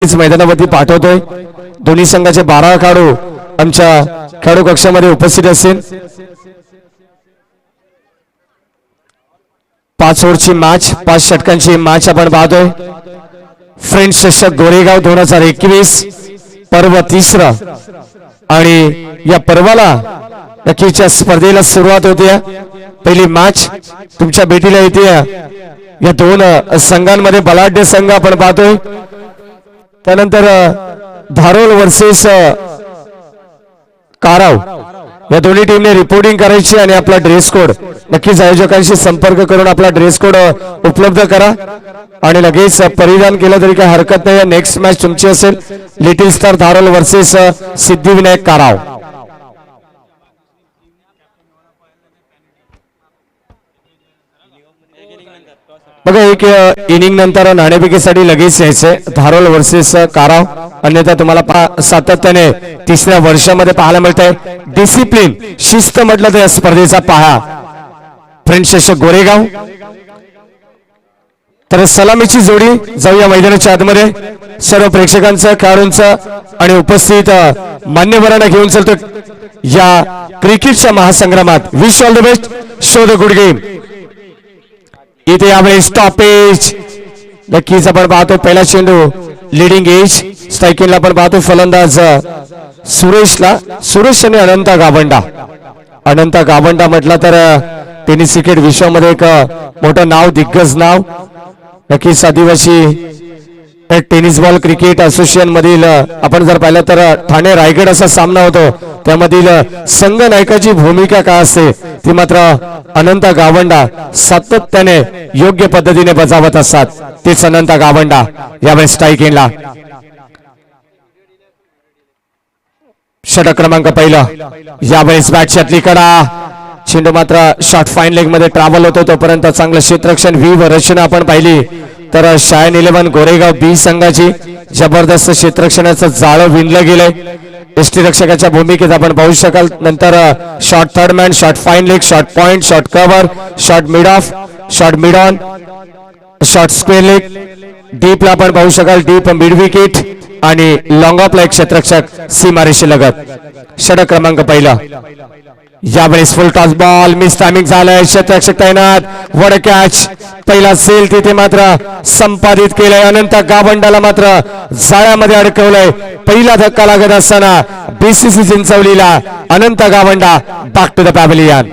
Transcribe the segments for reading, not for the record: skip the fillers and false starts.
मैदानावरती पाठवतोय। दोन्ही संघाचे 12 खेळाडू आमच्या खेळाडू कक्षामध्ये उपस्थित असतील। 5 ओव्हरची मॅच, 5 षटकांची मॅच आपण पाहतोय। फ्रेंड्स चषक गोरेगाव 2021 पर्व तिसरा आणि या पर्वाला नक्कीच्या स्पर्धेला सुरुवात होते। पहिली मॅच तुमच्या भेटीला येते। या दोन संघांमध्ये बलाढ्य संघ आपण पाहतोय। त्यानंतर धारोल वर्सेस काराव या दोन्ही टीमने रिपोर्टिंग करायची आणि आपला ड्रेस कोड नक्कीच आयोजकांशी संपर्क करून आपला ड्रेस कोड उपलब्ध करा आणि लगेच परिधान केलं तरी काही हरकत नाही। नेक्स्ट मॅच तुमची असेल लिटिल स्टार धारोल वर्सेस सिद्धिविनायक काराव। बघा एक इनिंग नंतर नाणेफेकीसाठी लगेच यायचंय धारोल वर्सेस काराव, अन्यथा तुम्हाला सातत्याने तिसऱ्या वर्षामध्ये पाहायला मिळतंय। डिसिप्लिन शिस्त म्हटलं तर या स्पर्धेचा पाहा। फ्रेंड्स चषक गोरेगाव तर सलामीची जोडी जाऊया मैदानाच्या आतमध्ये। सर्व प्रेक्षकांचं खेळाडूंचं आणि उपस्थित मान्यवरांना घेऊन चलतो या क्रिकेटच्या महासंग्रामात। Wish all the best, show the good game. इथे यावेळी स्टॉपेज नक्कीच आपण पाहतो। पहिला चेंडू लीडिंग एज स्ट्रायकिंगला आपण पाहतो फलंदाज सुरेश आणि अनंत गावंडा म्हटलं तर टेनिस क्रिकेट विश्वामध्ये एक मोठं नाव, दिग्गज नाव। नक्कीच आदिवासी टेनिस बॉल क्रिकेट असोसिएशन मधील आपण जर पाहिलं तर ठाणे रायगड असा सामना होतो, त्यामधील संघ नायकाची भूमिका काय असते ती मात्र अनंत गावंडा सातत्याने योग्य पद्धतीने बजावत असतात। तेच अनंत गावंडा यावेळेस स्ट्रायकिंगला। षटक क्रमांक पहिला यावेळेस बॅटच्यातली कडा, चेंडू मात्र शॉर्ट फाईन लेग मध्ये ट्रॅव्हल होतो, तोपर्यंत चांगलं क्षेत्ररक्षण व्हीव रचना आपण पाहिली तर शायन 11 गोरेगाव बी संघाची जबरदस्त क्षेत्ररक्षणाचं जाळं विणलं गेलंय। यष्टीरक्षकाच्या भूमिकेत आपण पाहू शकाल। नंतर short third man, short fine leg, short point, short cover, short mid off, short mid on, short square leg, डीपला आपण पाहू शकाल डीप मिड विकेट आणि लॉंग ऑफला एक क्षेत्ररक्षक सीमारेषे लगत। षटक क्रमांक पहिला यावेळेस full toss ball mistiming झालंय, क्षेत्ररक्षक तैनात, वड कॅच पहिला सेल तिथे मात्र संपादित केलंय। अनंत गावंडाला मात्र जाळ्यामध्ये अडकवलंय। पहिला धक्का लागत असताना बीसीसी चिंचवलीला Anant Gawanda back to the pavilion.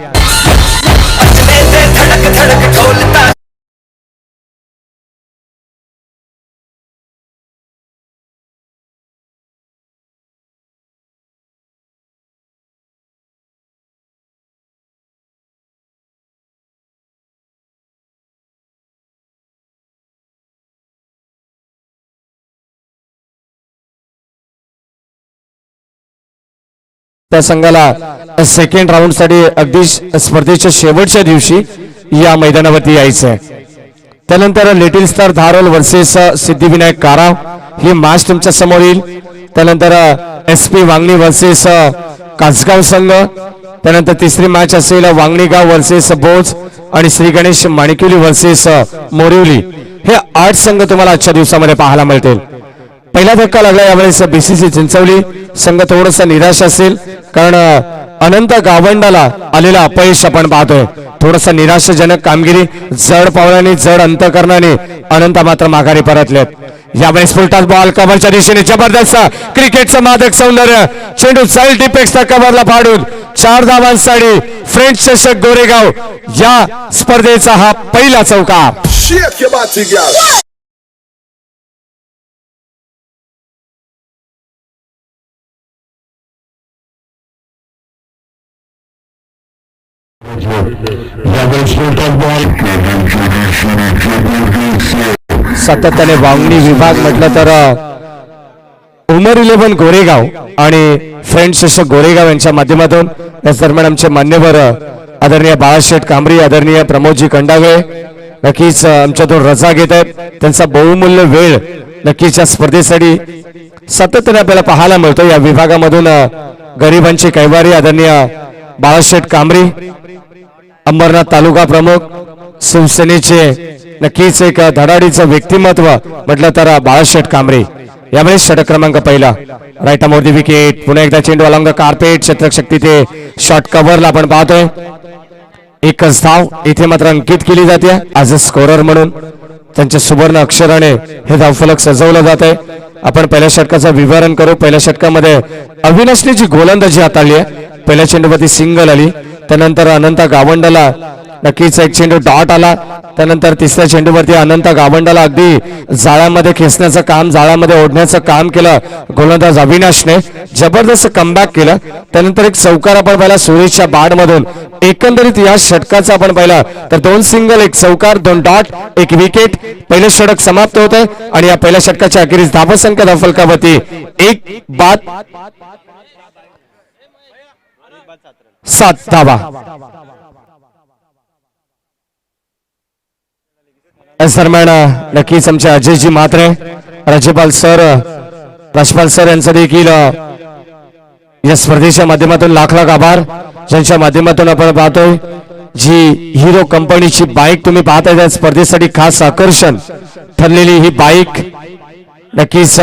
त्या संघाला सेकंड राऊंड साठी अगदी स्पर्धेच्या शेवटच्या दिवशी या मैदानावरती यायचंय। त्यानंतर लिटिल स्टार धारोल वर्सेस सिद्धिविनायक काराव ही मॅच तुमच्या समोर येईल। त्यानंतर एसपी वांगणी वर्सेस कासगाव संघ, त्यानंतर तिसरी मॅच असेल वांगणीगाव वर्सेस बोज आणि श्री गणेश माणिकवली वर्सेस मोरिवली। हे 8 संघ तुम्हाला आजच्या दिवसामध्ये पाहायला मिळतील। पहिला धक्का लागला यावेळेस बीसीसी चिंचवली संघ थोडासा निराश असेल, कारण अनंत गावंडाला आलेला अपयश आपण पाहतोय। थोडासा निराशाजनक कामगिरी, जड पावलाने जड अंतकरणाने अनंत मात्र माघारी परतलेत। यावेळेस फुल टॉस बॉल कव्हरच्या दिशेने जबरदस्त क्रिकेटचं मादक सौंदर्य, चेंडू जाईल डिपेक्सच्या कव्हरला पाडून 4 धावांसाठी फ्रेंड्स चषक गोरेगाव या स्पर्धेचा हा पहिला चौकार। सातत्याने वांगणी विभाग म्हटलं तर उमर 11 गोरेगाव आणि फ्रेंड्स चषक गोरेगाव यांच्या माध्यमातून याच दरम्यान आमचे मान्यवर आदरणीय बाळाशेठ कांबरी, आदरणीय प्रमोदजी कंडागळे नक्कीच आमच्यातून रजा घेत आहेत। त्यांचा बहुमूल्य वेळ नक्कीच या स्पर्धेसाठी सातत्याने आपल्याला पाहायला मिळतो। या विभागामधून गरिबांची कैवारी आदरणीय बाळाशेठ कांबरी, अंबरनाथ तालुका प्रमुख, शिवसेनेचे नक्कीच एक धडाडीचं व्यक्तिमत्व म्हटलं तर बाळाशेठ कांबरे यावेळेस षटक क्रमांक पहिला राईट मोदी विकेट. पुन्हा एकदा चेंडू अलॉंग द कार्पेट. क्षेत्रशक्ती ते शॉट कव्हरला आपण पाहतोय. एकच धाव इथे मात्र अंकित केली जाते ॲज अ स्कोरर म्हणून. त्यांच्या सुवर्ण अक्षराने हे धावफलक सजवलं जात आहे. आपण पहिल्या षटकाचं विवरण करू. पहिल्या षटकामध्ये अविनाशने जी गोलंदाजी हाताळली आहे, पहिल्या चेंडूवरती सिंगल आली, त्यानंतर अनंत गावंडला नक्कीच एक चेंडू डॉट आला, त्यानंतर तिसऱ्या चेंडूवरती अनंत गावंडला अगदी जाळ्यामध्ये खेचण्याचं काम, जाळ्यामध्ये ओढण्याचं काम केलं गोलंदाज अविनाशने. जबरदस्त कमबॅक केलं. त्यानंतर एक चौकार आपण पाहिला सुरेशच्या बाडमधून. एकंदरीत या षटकाचा आपण पाहिला तर 2 सिंगल, 1 चौकार, 2 डॉट, 1 विकेट. पहिले षटक समाप्त होत आहे आणि या पहिल्या षटकाच्या अखेरीस धावसंख्या धावफलकावरती 1 बाद 7 धावा. दरम्यान नक्कीच आमचे अजयजी म्हात्रे, राज्यपाल सर यांचा देखील या स्पर्धेच्या माध्यमातून लाख लाख आभार, ज्यांच्या माध्यमातून आपण पाहतोय जी हिरो कंपनीची बाईक तुम्ही पाहताय त्या स्पर्धेसाठी खास आकर्षण ठरलेली ही बाईक नक्कीच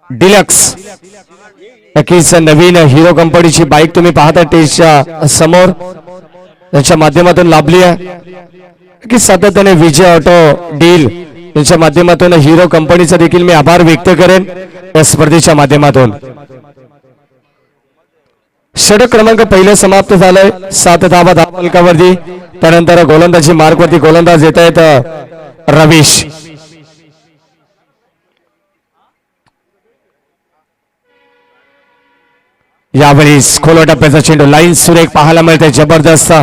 डिलक्स, नक्कीच नवीन हिरो कंपनीची बाईक तुम्ही पाहताय टेजच्या समोर, त्यांच्या माध्यमातून लाभली आहे की सातत्याने विजय ऑटो डील यांच्या माध्यमातून हिरो कंपनीचा देखील मी आभार व्यक्त करेन या स्पर्धेच्या माध्यमातून. षटक क्रमांक पहिले समाप्त झालंय 7 धावा धावफलकावरती. त्यानंतर गोलंदाजी मार्कवरती गोलंदाज येत आहेत रवीश. यावेळी खोल टप्प्याचा चेंडू लाईन सुरेख पाहायला मिळते. जबरदस्त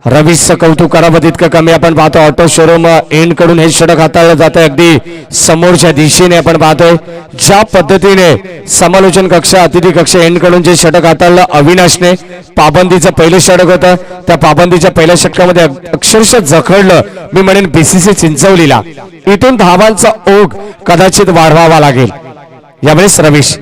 रवीशचं कौतुक करावं तितकं कमी. आपण पाहतो ऑटो शोरूम एंड कडून हे षटक हाताळलं जात आहे. अगदी समोरच्या दिशेने आपण पाहतोय ज्या पद्धतीने समालोचन कक्ष अतिथी कक्ष एंड कडून जे षटक हाताळलं अविनाशने. पाबंदीचं पहिलं षटक होतं, त्या पाबंदीच्या पहिल्या षटकामध्ये अक्षरशः जखडलं मी म्हणेन बीसीसी चिंचवलीला. इथून धावांचा ओघ कदाचित वाढवावा लागेल. यावेळेस रवीश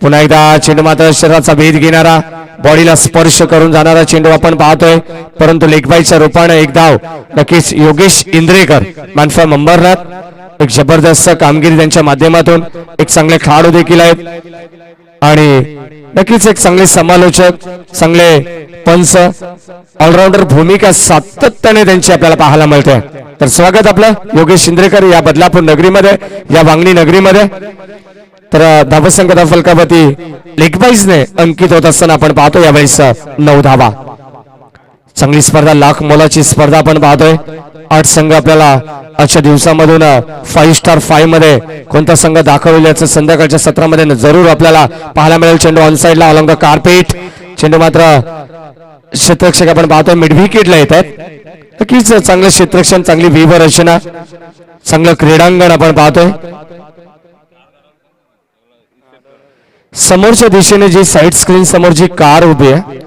पुन्हा एकदा चेंडू मात्र शरीराचा भेद घेणारा, बॉडीला स्पर्श करून जाणारा चेंडू आपण पाहतोय, परंतु लेगबाईच्या रूपाने एक धाव नक्कीच योगेश इंद्रेकर मॅन फ्रॉम अंबरनाथ. एक जबरदस्त कामगिरी त्यांच्या माध्यमातून. एक चांगले खेळाडू देखील आहेत आणि नक्कीच एक चांगले समालोचक, चांगले पंच, ऑलराऊंडर भूमिका सातत्याने त्यांची आपल्याला पाहायला मिळते. तर स्वागत आपलं योगेश इंद्रेकर या बदलापूर नगरीमध्ये, या वांगणी नगरीमध्ये. तर धावसंख्या धावफलकावरती लेगबाईजने अंकित होत असताना आपण पाहतो यावेळेस 9 धावा. चांगली स्पर्धा, लाख मोलाची स्पर्धा आपण पाहतोय. 8 संघ आपल्याला आजच्या दिवसामधून 5 स्टार 5 मध्ये कोणता संघ दाखवलेला याचं संध्याकाळच्या सत्रामध्ये जरूर आपल्याला पाहायला मिळेल. चेंडू ऑन साइडला अलॉंग द कार्पेट. चेंडू मात्र क्षेत्ररक्षक आपण पाहतोय मिड विकेटला येतात. नक्कीच चांगलं क्षेत्ररक्षण, चांगली व्यूह रचना, चांगलं क्रीडांगण आपण पाहतोय. समोरच्या दिशेने जी साइड स्क्रीन समोर जी कार उभी आहे,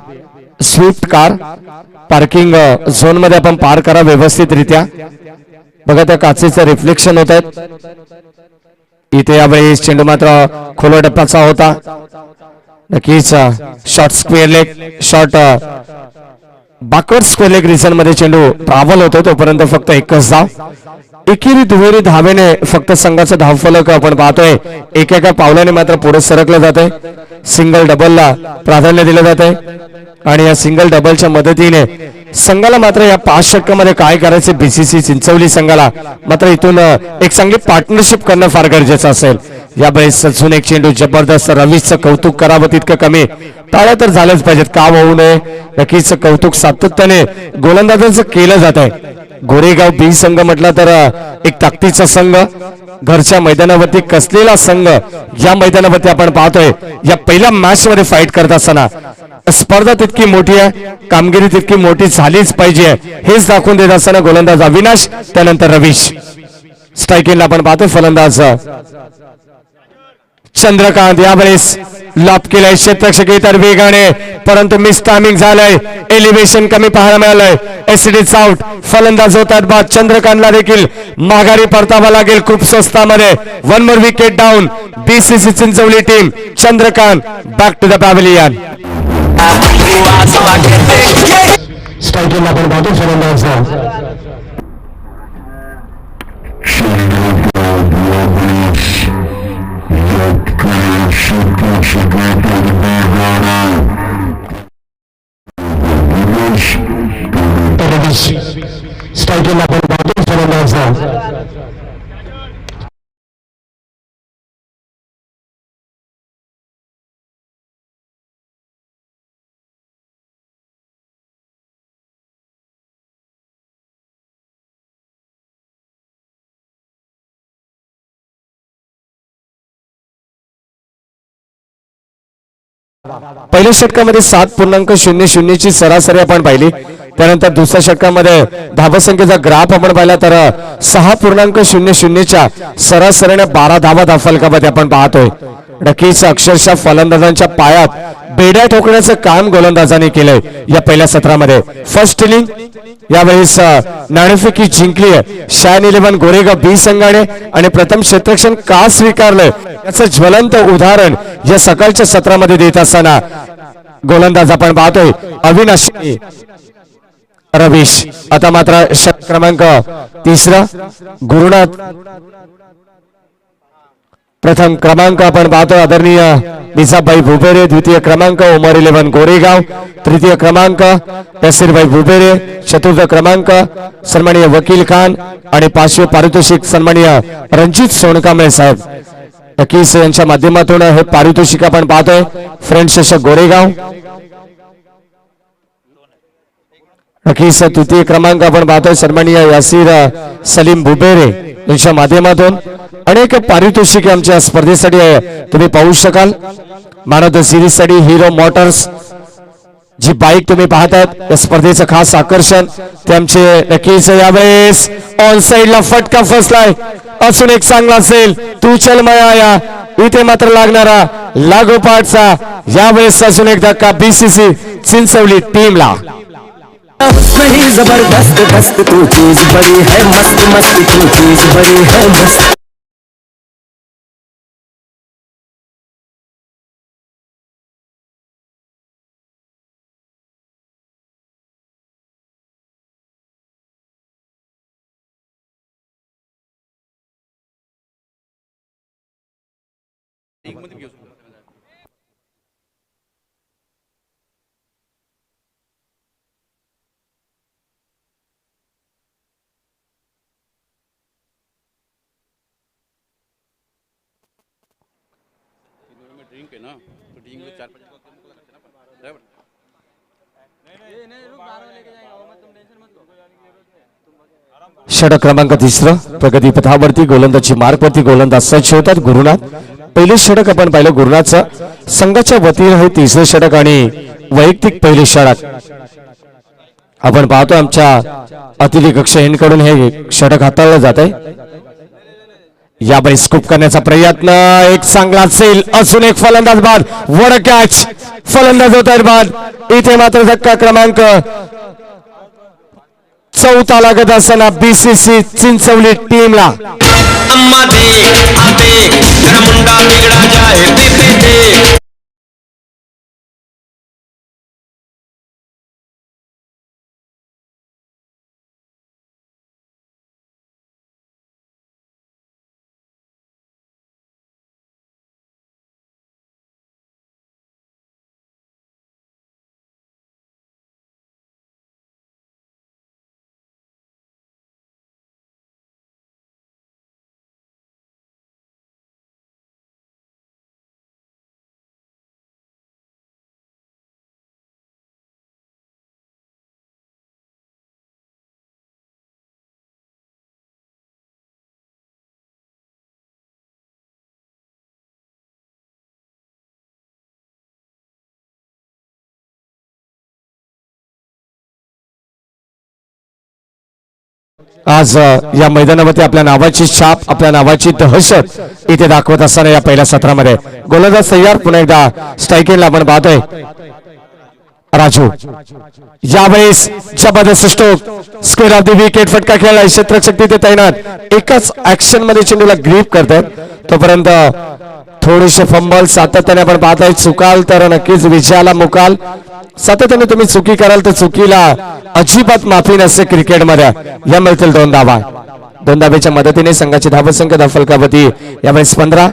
स्विफ्ट कार, पार्किंग झोन मध्ये आपण पार्क करा व्यवस्थितरित्या. बघा त्या काचेचं रिफ्लेक्शन होत आहेत. इथे यावेळी चेंडू मात्र खोल टप्प्याचा होता. नक्कीच short square leg, short backward square leg reason मध्ये चेंडू ट्रॅव्हल होतो. तोपर्यंत फक्त एकच धाव. एकेरी दुहेरी धावेने फक्त संघाचा धावफलक आपण पाहतोय एकेका पावलाने मात्र पुढे सरकलं जाते. सिंगल डबलला प्राधान्य दिलं जाते आणि या सिंगल डबलच्या मदतीने संघाला मात्र या 5 षटकामध्ये काय करायचे बीसीसी चिंचवली संघाला मात्र इथून एक चांगली पार्टनरशिप करणं फार गरजेचं असेल. यावेळेस अजून एक चेंडू जबरदस्त. रवीशचं कौतुक करावं तितकं कमी. टाळ्या तर झाल्याच पाहिजेत, का होऊ नये. नक्कीच कौतुक सातत्याने गोलंदाजांचं केलं जात आहे. गोरेगाव बी संघ म्हटलं तर एक ताकदीचा संघ, घरच्या मैदानावरती कसलेला संघ या मैदानावरती आपण पाहतोय. या पहिल्या मॅच मध्ये फाईट करत असताना स्पर्धा तितकी मोठी आहे, कामगिरी तितकी मोठी झालीच पाहिजे हेच दाखवून देत असताना गोलंदाज अविनाश, त्यानंतर रवीश. स्ट्रायकिंगला आपण पाहतोय फलंदाज चंद्रकांत. यावेळेस लॉप केलाय क्षेत्ररक्षक इतर वेगाने, परंतु मिस टायमिंग झालंय. एलिव्हेशन कमी पाहायला मिळालंय. एसडीच आउट. फलंदाज होतात बाद. चंद्रकांतला देखील माघारी परतावा लागेल खूप स्वस्तामध्ये. 1 more wicket down. BCC Chinchwali team. Chandrakant back to the pavilion. स्ट्रायकिंगला आपण पाहतो फलंदाज पहिल्या षटकामध्ये 7.00 ची सरासरी आपण पाहिली. त्यानंतर दुसऱ्या षटकामध्ये धावसंख्येचा ग्राफ आपण पाहिला तर 6.00 च्या सरासरीने 12 धावा फलकामध्ये आपण पाहतोय. नक्कीच अक्षरशः फलंदाजांच्या पायात बेड्या ठोकण्याचं काम गोलंदाजांनी केलंय या पहिल्या सत्रामध्ये. फर्स्ट इनिंग यावेळेस नाणेफेकी जिंकली आहे शान 11 गोरेगाव बी संघाने आणि प्रथम क्षेत्ररक्षण का स्वीकारलंय याचं ज्वलंत उदाहरण या सकाळच्या सत्रामध्ये देत असताना गोलंदाज आपण पाहतोय अविनाश रवीश. आता मात्र षटक क्रमांक 3 गुरुनाथ. प्रथम क्रमांक आपण पाहतोय आदरणीय निसाबाई भुबेरे. द्वितीय क्रमांक उमर 11 गोरेगाव. तृतीय क्रमांक तहसीरबाई भुबेरे. चतुर्थ क्रमांक सन्माननीय वकील खान आणि 5वे पारितोषिक सन्माननीय रणजित सोनकांबळे साहेब. नक्कीच यांच्या माध्यमातून हे पारितोषिक आपण पाहतोय. फ्रेंड चषक गोरेगाव. नक्कीच तृतीय क्रमांक आपण पाहतोय सन्माननीय यासीर सलीम भुबेरे यांच्या माध्यमातून अनेक पारितोषिके आमच्या स्पर्धेसाठी तुम्ही पाहू शकाल. मॅन ऑफ द सिरीज साठी हिरो मोटर्स जी बाईक तुम्ही पाहतात या स्पर्धेचं खास आकर्षण ते आमचे. नक्कीच यावेळेस ऑन साइडला फटका फसलाय असून एक चांगला असेल तू चल माया. इथे मात्र लागणारा लागोपाठचा यावेळेस असून एक धक्का बीसीसी चिंचवली टीमला. नहीं जबरदस्त दस्त तू चीज बड़ी है मस्त मस्त तू चीज बड़ी है मस्त. ड्रिंक है ना तो ड्रिंक में 4-5 ड्राइवर षटक क्रमांक 3 प्रगती पथावरती गोलंदाजी मार्गवरती गोलंदाज सज्ज होतात. गुरुनाथ पहिले षटक आपण पाहिलं गुरुनाथचं संघाच्या वतीने हे तिसरे षटक आणि वैयक्तिक पहिले षटक आपण पाहतो. आमच्या अतिथी कक्ष यांकडून हे षटक हाताळलं जात आहे. यावेळी स्कूप करण्याचा प्रयत्न एक चांगला असेल असून एक फलंदाज बाद. वर कॅच फलंदाज होत आहेत बाद. इथे मात्र धक्का क्रमांक 4 लागत असताना बीसीसी चिंचवली टीमला. आज या मैदानावरती आपल्या नावाची छाप आपल्या नावाची दहशत इथे दाखवत असताना या पहिल्या सत्रामध्ये गोलंदाज तयार. पुन्हा एकदा स्ट्राईकिंगला आपण पाहतोय राजू. यावेळेस जबरदस्त stroke square of the wicket फटका खेळलाय. क्षेत्ररक्षक तिथे तैनात एकाच ऍक्शन मध्ये चेंडूला ग्रीप करतात. तोपर्यंत थोडेसे फंबल सातत्याने आपण पाहताय. चुकाल तर नक्कीच विजयाला मुकाल. सातत्याने तुम्ही चुकी कराल तर चुकीला अजिबात माफी नसते क्रिकेटमध्ये. या मिळतील 2 धावा. 2 धावेच्या मदतीने संघाची धावसंख्या फलकावरती यावेळेस 15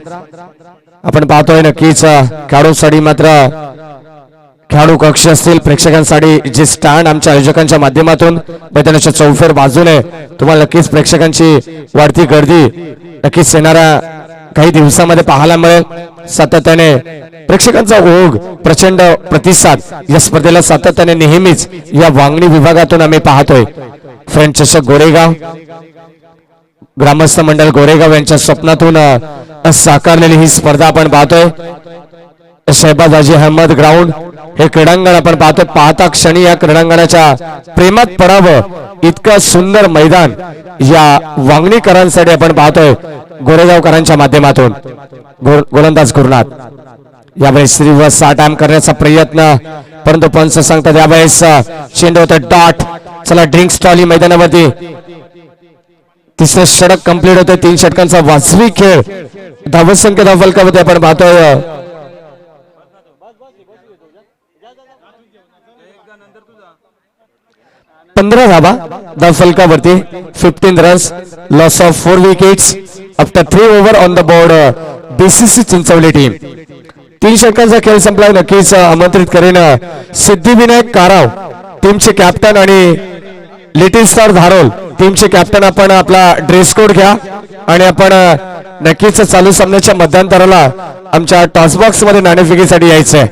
आपण पाहतोय. नक्कीच खेळाडूसाठी मात्र खेळाडू कक्ष असतील प्रेक्षकांसाठी जे स्टँड आमच्या आयोजकांच्या माध्यमातून मैदानाच्या चौफेर बाजूने तुम्हाला नक्कीच प्रेक्षकांची वाढती गर्दी नक्कीच येणाऱ्या काही दिवसामध्ये पाहायला मिळेल. सातत्याने प्रेक्षकांचा ओघ प्रचंड प्रतिसाद या स्पर्धेला सातत्याने नेहमीच या वांगणी विभागातून आम्ही पाहतोय. फ्रेंड चषक गोरेगाव ग्रामस्थ मंडळ गोरेगाव यांच्या स्वप्नातून साकारलेली ही स्पर्धा आपण पाहतोय. शहबाज हाजी अहमद ग्राउंड हे क्रीडांगण आपण पाहतो. पाहता क्षणी या क्रीडांगणाच्या प्रेमात पडावं इतकं सुंदर मैदान या वांगणीकरांसाठी आपण पाहतोय. गोरेगावकरांच्या माध्यमातून गोलंदाज गुरुनाथ यावेळेस श्रीवर 6 टाइम करण्याचा प्रयत्न, परंतु पंच सांगतात यावेळेस चेंडू होतं डॉट. चला ड्रिंक्स ट्रॉली मैदानावरती तिसरं षटक कंप्लीट होतं. 3 षटकांचा वाजवी खेळ. धावसंख्या धावफलकावरती आपण पाहतोय 15 धावा धावफलकावरती. 15 runs, loss of 4 wickets after 3 over on the board. BCC Chinchwali team. 3 षटकांचा खेळ संपला. नक्कीच आमंत्रित करेन सिद्धिविनायक काराव टीमचे कॅप्टन आणि लिटिल स्टार धारोल टीमचे कॅप्टन. आपण आपला ड्रेस कोड घ्या आणि आपण नक्कीच चालू सामन्याच्या मध्यांतराला आमच्या टॉस बॉक्स मध्ये नाणेफेकीसाठी यायचंय.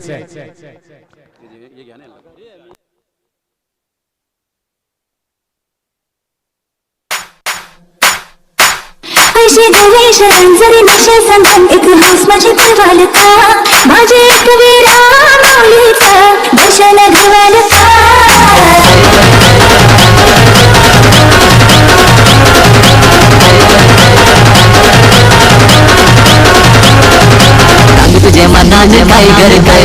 गणेश रंजरी निशे संगम इतिहास माझे परवाल का माझे एक वीरा माऊलीचा दर्शन घडवाल का. तुझे मनाने काय घर काय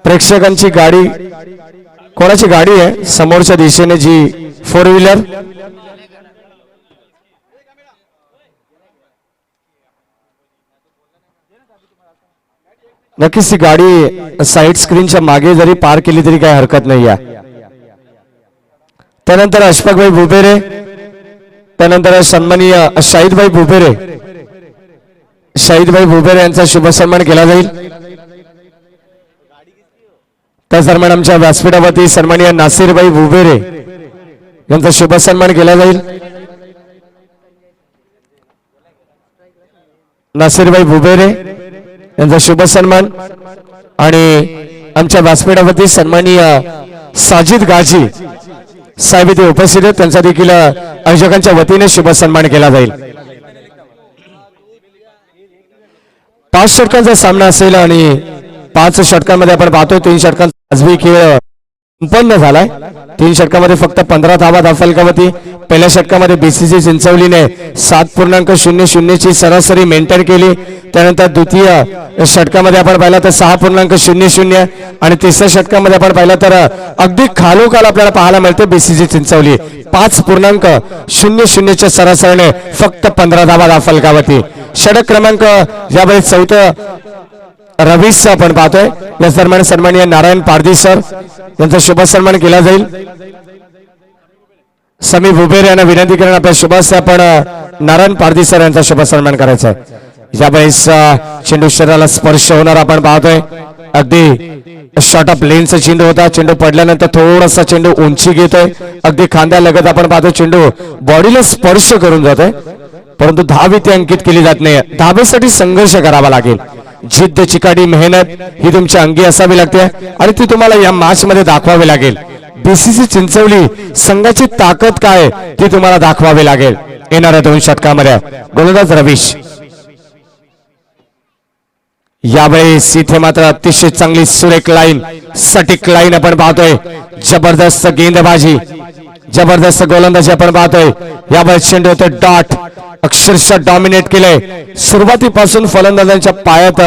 प्रेक्षकांची गाडी, कोणाची गाडी आहे समोरच्या दिशेने जी 4 व्हीलर नक्कीच ती गाडी साइड स्क्रीनच्या मागे जरी पार केली तरी काही हरकत नाही आहे. त्यानंतर अशफाकभाई भुपेरे, त्यानंतर सन्माननीय शाहिदभाई भुपेरे, शाहिदभाई भुपेरे यांचा शुभ सन्मान केला जाईल. त्या दरम्यान आमच्या व्यासपीठावरती सन्माननीय नासिरभाई भुपेरे यांचा शुभ सन्मान केला जाईल. नासिरभाई भुपेरे यांचा शुभ सन्मान आणि आमच्या व्यासपीठावरती सन्माननीय साजिद गाजी साहेब इथे उपस्थित आहेत, त्यांचा देखील आयोजकांच्या वतीने शुभ सन्मान केला जाईल. 5 षटकांचा सामना असेल आणि 5 षटकांमध्ये आपण पाहतो 3 षटकांचा आजवी खेळ संपन्न झालाय. 3 षटकामध्ये फक्त 15 धावा धावफलकावरती. पहिल्या षटकामध्ये बीसीसी चिंचवलीने 7.00 ची सरासरी मेंटेन केली. त्यानंतर द्वितीय षटकामध्ये आपण पाहिलं तर 6.00 आणि तिसऱ्या षटकामध्ये आपण पाहिलं तर अगदी खालोखाल आपल्याला पाहायला मिळते बीसीसी चिंचवली 5.00 च्या सरासरीने फक्त 15 धावा धावफलकावरती. षटक क्रमांक यावेळी 4 रवीस आपण पाहतोय. या दरम्यान सन्माननीय नारायण पारधी सर यांचा शुभ सन्मान केला जाईल. समी भुपेरे यांना विनंती करून आपल्या शुभास आपण नारायण पारधी सर यांचा शुभ सन्मान करायचा आहे. यावेळेस चेंडू शरीराला स्पर्श होणार आपण पाहतोय. अगदी शॉर्ट ऑफ लेनचा चेंडू होता. चेंडू पडल्यानंतर थोडासा चेंडू उंची घेतोय. अगदी खांद्यालगत आपण पाहतो चेंडू बॉडीला स्पर्श करून जातोय. परंतु धाव ती अंकित केली जात नाही. धावेसाठी संघर्ष करावा लागेल. जिद्द, चिकाटी, मेहनत ही तुमच्या अंगी असावी लागते आणि ती तुम्हाला या मॅच मध्ये दाखवावी लागेल. बीसीसी चिंचवली संघाची ताकद काय ती तुम्हाला दाखवावी लागेल. येणाऱ्या 2 षटकामध्ये गोलंदाज रवीश. यावेळेस इथे मात्र अतिशय चांगली सुरेख लाईन, सटीक लाईन आपण पाहतोय. जबरदस्त गेंदबाजी, जबरदस्त गोलंदाजी आपण पाहतोय. यावेळेस चेंडू होतो डॉट, अक्षरशः डॉमिनेट केलंय. सुरुवातीपासून फलंदाजांच्या पायात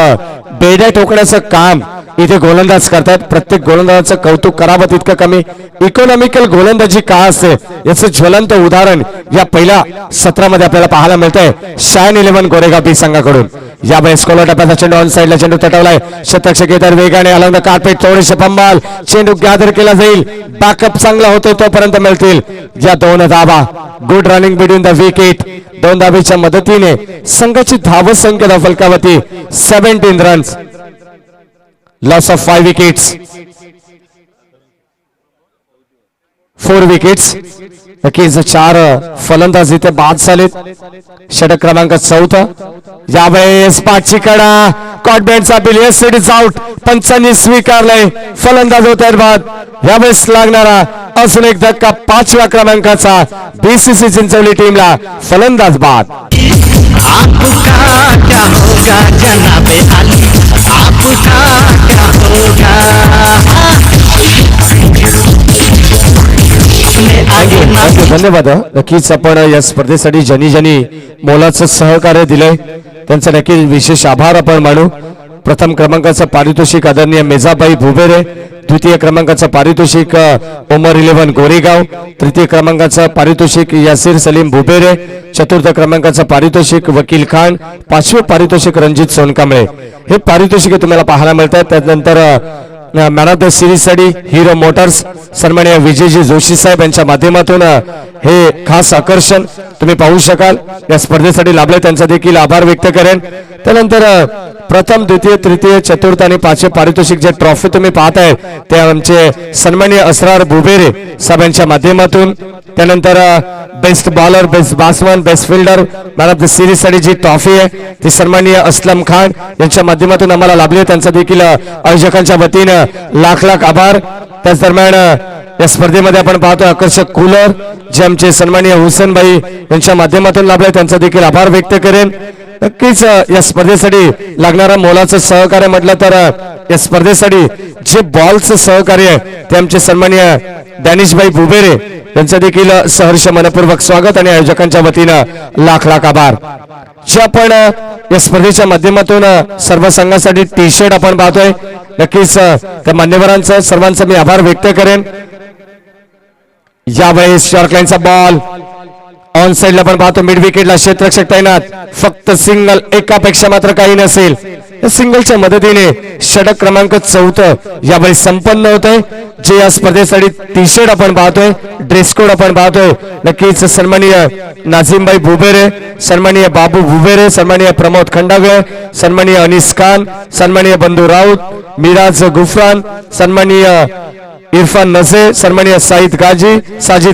बेड्या ठोकण्याचं काम इथे गोलंदाज करतात. प्रत्येक गोलंदाजाचं कौतुक करावं तितकं कमी. इकॉनॉमिकल गोलंदाजी का असते याचं ज्वलंत उदाहरण या पहिल्या सत्रामध्ये आपल्याला पाहायला मिळतंय शायन 11 गोरेगाव बी संघाकडून. यावेळेस कोला टप्प्याचा चेंडू ऑन साइडला चेंडू तटवलाय. शतरक्षक येतात वेगाने अलंग काटपेट, थोडीशी पंबाल, चेंडू गॅदर केला जाईल. बॅकअप चांगला होतोय तोपर्यंत मिळतील या 2 धावा. Good running between the wicket. 2 धावेच्या मदतीने संघाची धावसंख्या फलकावरती 17 runs. Loss of 5 wickets, 4 wickets. नक्कीच 4 फलंदाज इथे बाद झालेत. षटक क्रमांक 4. यावेळेस 5ची कडा, कॉटबँडचा बिल, येस इट इज आउट. पंचांनी स्वीकारलंय, फलंदाज होत आहेत बाद. यावेळेस लागणारा अजून एक धक्का 5व्या क्रमांकाचा बीसीसी चिंचवली टीमला, फलंदाज बाद. आपका क्या होगा जनाबे अली, आपका क्या होगा. धन्यवाद. नक्कीच आपण या स्पर्धेसाठी ज्यांनी मोलाचं सहकार्य दिलंय त्यांचं नक्कीच विशेष आभार आपण मानू. प्रथम क्रमांकाचं पारितोषिक आदरणीय मेजाबाई भुबेरे, द्वितीय क्रमांकाचं पारितोषिक उमर 11 गोरेगाव, तृतीय क्रमांकाचं पारितोषिक यासिर सलीम भुबेरे, चतुर्थ क्रमांकाचं पारितोषिक वकील खान, 5वे पारितोषिक रणजित सोनकांबळे. हे पारितोषिक तुम्हाला पाहायला मिळतात. त्यानंतर मॅन ऑफ द सिरीज साठी हिरो मोटर्स सन्माननीय विजयजी जोशी साहेब यांच्या माध्यमातून हे खास आकर्षण तुम्ही पाहू शकाल. या स्पर्धेसाठी लाभले त्यांचा देखील आभार व्यक्त करेन. त्यानंतर प्रथम, द्वितीय, तृतीय, चतुर्थ आणि 5वे पारितोषिक जे ट्रॉफी तुम्ही पाहताय ते आमचे सन्माननीय असरार भुबेरे साहेबांच्या माध्यमातून. त्यानंतर best bowler, best batsman, best fielder, man of the series साठी जी ट्रॉफी आहे ती सन्माननीय असलम खान यांच्या माध्यमातून आम्हाला लाभली. त्यांचा देखील आयोजकांच्या वतीनं लाख लाख आभार. त्याच दरम्यान या स्पर्धेमध्ये आपण पाहतोय आकर्षक कूलर जे आमचे सन्माननीय हुसेनभाई यांच्या माध्यमातून लाभले, त्यांचा देखील आभार व्यक्त करेन. नक्कीच या स्पर्धेसाठी लागणारा मोलाचं सहकार्य म्हटलं तर या स्पर्धेसाठी जे बॉलचं सहकार्य आहे ते आमचे सन्माननीय डॅनिशभाई भुबेरे यांचं देखील सहर्ष मनपूर्वक स्वागत आणि आयोजकांच्या वतीनं लाख लाख आभार. जे आपण या स्पर्धेच्या माध्यमातून सर्व संघासाठी टी शर्ट आपण पाहतोय, नक्कीच त्या मान्यवरांचं सर्वांचं मी आभार व्यक्त करेन. यावेळेस शॉर्ट लाईनचा बॉल ऑन साइडला पण पाहतो. मिड विकेटला क्षेत्ररक्षक तैनात, फक्त सिंगल, एकापेक्षा मात्र काही नसेल. या सिंगलच्या मदतीने षटक क्रमांक 4 यावेळी संपन्न होतंय. जे या स्पर्धेसाठी टी शर्ट आपण पाहतोय, ड्रेस कोड आपण पाहतोय, नक्कीच सन्माननीय नाझिमभाई भुबेरे, सन्माननीय बाबू भुबेरे, सन्माननीय प्रमोद खंडागळे, सन्माननीय अनिस खान, सन्माननीय बंधू राऊत, मिराज गुफरान, सन्माननीय इरफान नजे, सन्माननीय साजिद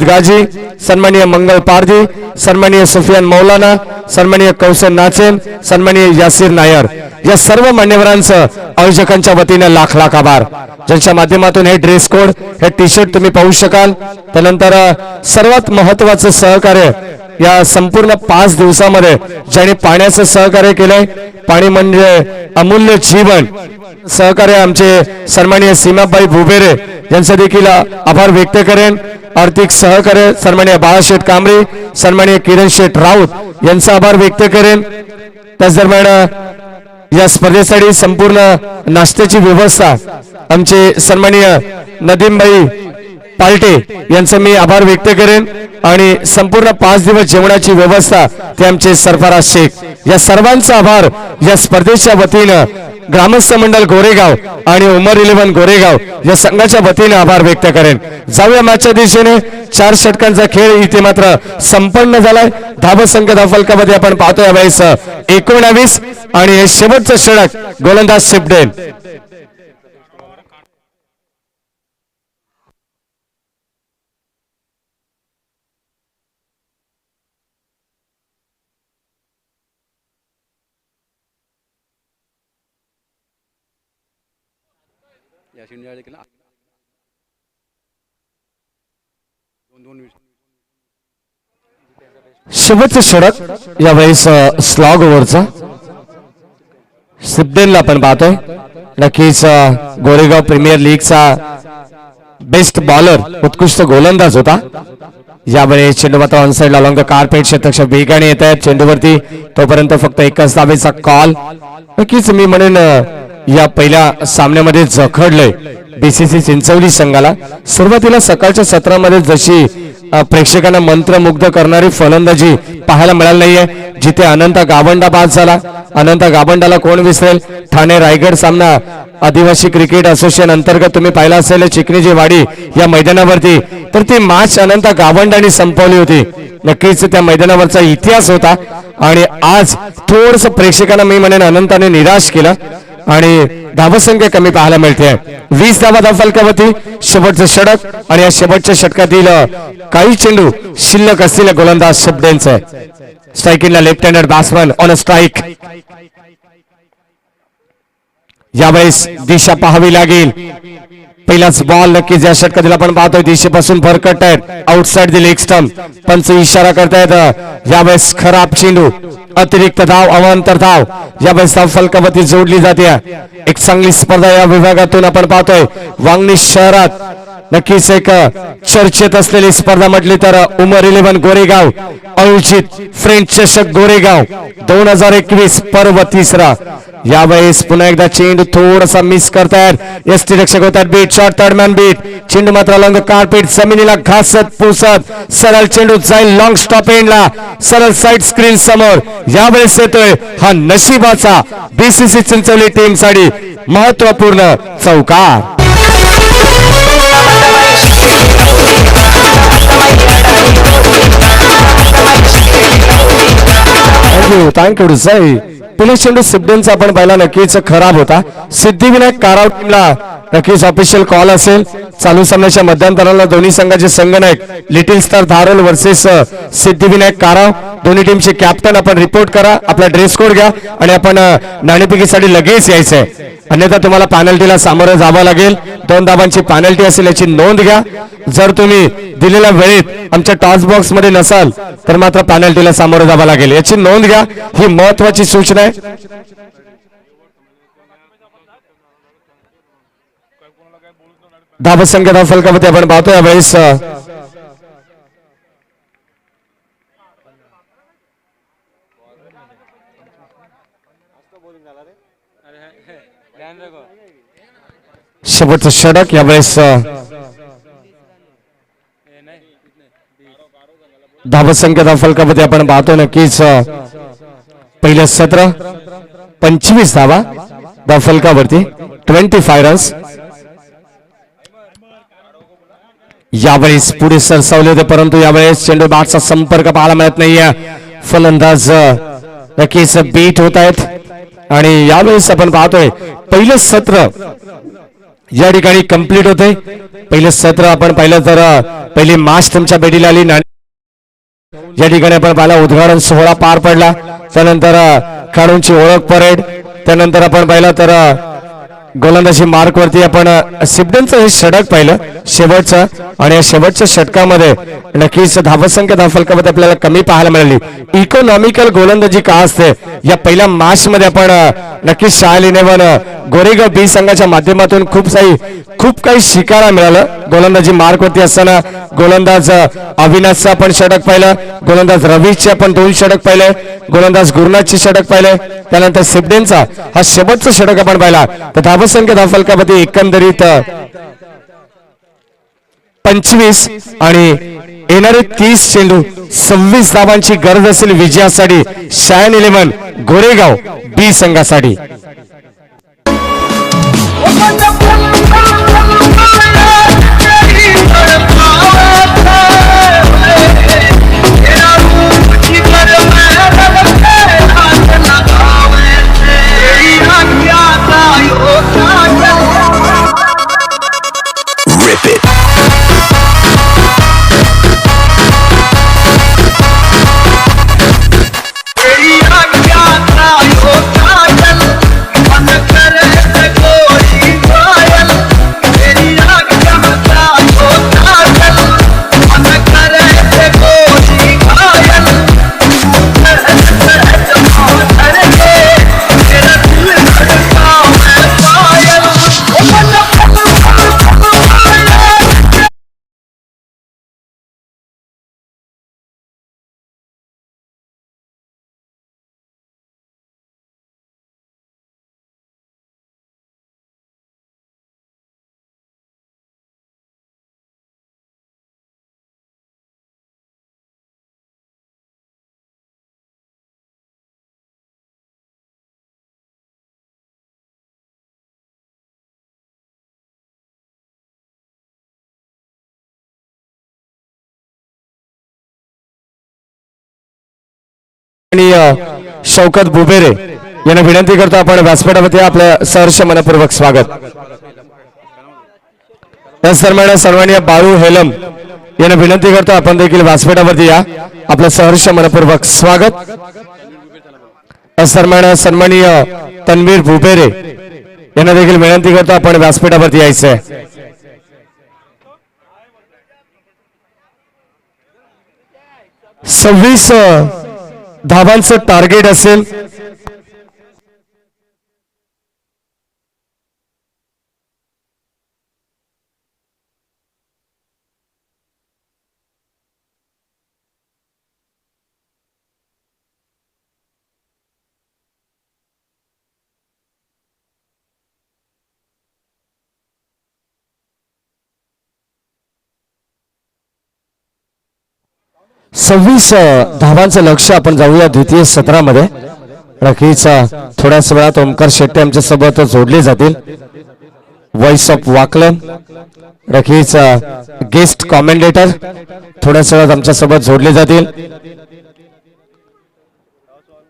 गाजी, सन्माननीय मंगल पारधी, सन्माननीय सुफियान मौलाना, सन्माननीय कौशल नाचेन, सन्माननीय यासिर नायर, या सर्व मान्यवरांचं आयोजकांच्या वतीने लाख लाख आभार. ज्यांच्या माध्यमातून हे ड्रेस कोड, हे टी शर्ट तुम्ही पाहू शकाल. त्यानंतर सर्वात महत्वाचं सहकार्य या संपूर्ण 5 दिवसामध्ये ज्याने पाण्याचं सहकार्य केलंय, पाणी म्हणजे अमूल्य जीवन, सहकार्य आमचे सन्माननीय सीमाबाई भुबेरे यांचा देखील आभार व्यक्त करेन. आर्थिक सहकार्य सन्माननीय बाळाशेठ कांबळे, सन्माननीय किरण शेठ राऊत यांचा आभार व्यक्त करेन. त्याच दरम्यान या स्पर्धेसाठी संपूर्ण नाश्त्याची व्यवस्था आमचे सन्माननीय नदीमबाई पालटे यांचा मी आभार व्यक्त करेन. आणि संपूर्ण 5 दिवस जेवणाची व्यवस्था ते आमचे सरफराज शेख, या सर्वांचा आभार या स्पर्धेच्या वतीनं ग्रामस्थ मंडळ गोरेगाव आणि उमर 11 गोरेगाव या संघाच्या वतीने आभार व्यक्त करेन. जाऊया मॅचच्या दिशेने. 4 षटकांचा खेळ इथे मात्र संपन्न झालाय. धावसंख्या धावफलकामध्ये आपण पाहतोय यावेळेस 19 आणि हे शेवटचं षटक गोलंदाज शिपडेन. या शिंदे देखील 2-2 शेवटचं षटक यावेळेस स्लॉग ओव्हरचा सिब्डेनला आपण पाहतोय. नक्कीच गोरेगाव प्रीमियर लीगचा बेस्ट बॉलर उत्कृष्ट गोलंदाज होता. यावेळेस चेंडू मात्र on side long the carpet क्षेत्ररक्षक वेगाने येत आहेत चेंडूवरती. तोपर्यंत फक्त एकच धावेचा कॉल. नक्कीच मी म्हणेन या पहिल्या सामन्यामध्ये जखडलंय बीसीसी चिंचवली संघाला. सुरुवातीला सकाळच्या सत्रामध्ये जशी प्रेक्षकांना मंत्रमुग्ध करणारी फलंदाजी पाहायला मिळाली नाहीये. जिथे अनंत गावंडा बाद झाला, अनंत गावंडाला कोण विसरेल. ठाणे रायगड सामना आदिवासी क्रिकेट असोसिएशन अंतर्गत तुम्ही पाहिला असेल चिकणीची वाडी या मैदानावरती, तर ती मॅच अनंत गावंडाने संपवली होती. नक्कीच त्या मैदानावरचा इतिहास होता आणि आज थोडस प्रेक्षकांना मी म्हणेन अनंताने निराश केलं आणि धावसंख्या कमी पाहायला मिळते. 20 धावा फलकावरती शेवटचं षटक आणि या शेवटच्या षटकातील काही चेंडू शिल्लक असलेल्या गोलंदाज शब्देंचे. स्ट्राईकिंगला left handed batsman on a strike. यावेळेस दिशा पाहावी लागेल. पहिलाच बॉल नक्कीच या षटकातील आपण पाहतोय दिशेपासून भरकट आहेत आउटसाइड द लेग स्टंप. पंच इशारा करतायत. यावेळेस खराब चेंडू अतिरिक्त धाव अवांतर धाव यावेळेस धाव फलकावरती जोडली जाते. एक चांगली स्पर्धा या विभागातून आपण पाहतोय. वांगणी शहरात नक्कीच एक चर्चेत असलेली स्पर्धा म्हटली तर उमर 11 गोरेगाव आयोजित फ्रेंच चषक गोरेगाव 2021 पर्व तिसरा. यावेळेस पुन्हा एकदा चेंडू थोडासा मिस करतायत एसटी रक्षक होतात. Beat shot third man beat. चेंडू मात्र लॉंग कार्पेट जमिनीला घासत पुसत सरळ चेंडू जाईल लॉंग स्टॉप एंडला सरळ साइड स्क्रीन समोर. यावेळेस येतोय हा नशिबाचा बीसीसी चिंचवली टीम साठी महत्वपूर्ण चौकार. थँक्यू साई. पहिला चेंडू सिब्डेनचा आपण पाहिला नक्कीच खराब होता. सिद्धिविनायक काराव टीमला नक्कीच ऑफिशियल कॉल असेल. चालू सामन्याच्या मध्यंतराला दोन्ही संघाचे संघनायक लिटिल स्टार धारोल वर्सेस सिद्धिविनायक काराव दोन्ही टीमचे कॅप्टन आपण रिपोर्ट करा. आपला ड्रेस कोड घ्या आणि आपण नाणेफेकीसाठी लगेच यायचंय. अन्यथा तुम्हाला पॅनल्टीला सामोरं जावं लागेल. 2 धावांची पॅनल्टी असेल याची नोंद घ्या. जर तुम्ही दिलेल्या वेळेत आमच्या टॉस बॉक्स मध्ये नसाल तर मात्र पॅनल्टीला सामोरं जावं लागेल याची नोंद घ्या. ही महत्वाची सूचना आहे. धावसंख्या धाव फलकावरती आपण पाहतो यावेळेस शेवटचं षटक. यावेळेस धावसंख्या धाव फलकावरती आपण पाहतो नक्कीच पहिलं सत्र 25 धावा धाव फलकावरती 25 रन्स. यावेळेस पुढे सरसावले होते परंतु यावेळेस चेंडू बॅटचा संपर्क पाहायला मिळत नाहीये. फलंदाज नक्कीच बीट होत आहेत आणि यावेळेस आपण पाहतोय पहिलं सत्र या ठिकाणी कंप्लीट होते. पहिलं सत्र आपण पाहिलं तर पहिली मॅच तुमच्या भेटीला आली. या ठिकाणी आपण पाहिला उद्घाटन सोहळा पार पडला. त्यानंतर खेळाडूंची ओळख परेड. त्यानंतर आपण पाहिलं तर गोलंदाजी मार्क वरती आपण सिब्डेनचं हे षटक पाहिलं शेवटचं आणि या शेवटच्या षटकामध्ये नक्कीच धावसंख्या धाव फलकामध्ये आपल्याला कमी पाहायला मिळाली. इकॉनॉमिकल गोलंदाजी का असते या पहिल्या मॅच मध्ये आपण नक्कीच शायल 11 गोरेगाव बी संघाच्या माध्यमातून खूप काही शिकायला मिळालं. गोलंदाजी मार्क वरती असताना गोलंदाज अविनाशचं आपण षटक पाहिलं. गोलंदाज रवीशचे आपण 2 षटक पाहिले. गोलंदाज गुरुनाथचे षटक पाहिले. त्यानंतर सिब्डेनचा हा शेवटचा षटक आपण पाहिला. तर धावसंख्या धाव फलकामध्ये एकंदरीत 25 आणि येणारे 30 चेंडू 26 धावांची गरज असेल विजयासाठी शायन 11 गोरेगाव बी संघासाठी. आणि शौकत बुबेरे यांना विनंती करतो आपण व्यासपीठावरती आपलं सहर्ष मनपूर्वक स्वागत. याच दरम्यान सन्माननीय बाळू हेलम यांना विनंती करतो आपण देखील व्यासपीठावरती या, आपलं सहर्ष मनपूर्वक स्वागत. याच दरम्यान सन्माननीय तन्वीर बुबेरे यांना देखील विनंती करतो आपण व्यासपीठावरती यायचंय. 26 धावांचं टार्गेट असेल. सव्वीस धावांचं लक्ष आपण जाऊया द्वितीय सत्रामध्ये. नक्कीच थोड्याच वेळात ओमकार शेट्टी आमच्या सोबत जोडले जातील. व्हॉइस ऑफ वाकलन नक्कीच गेस्ट कॉमेंटेटर थोड्याच वेळात आमच्या सोबत जोडले जातील.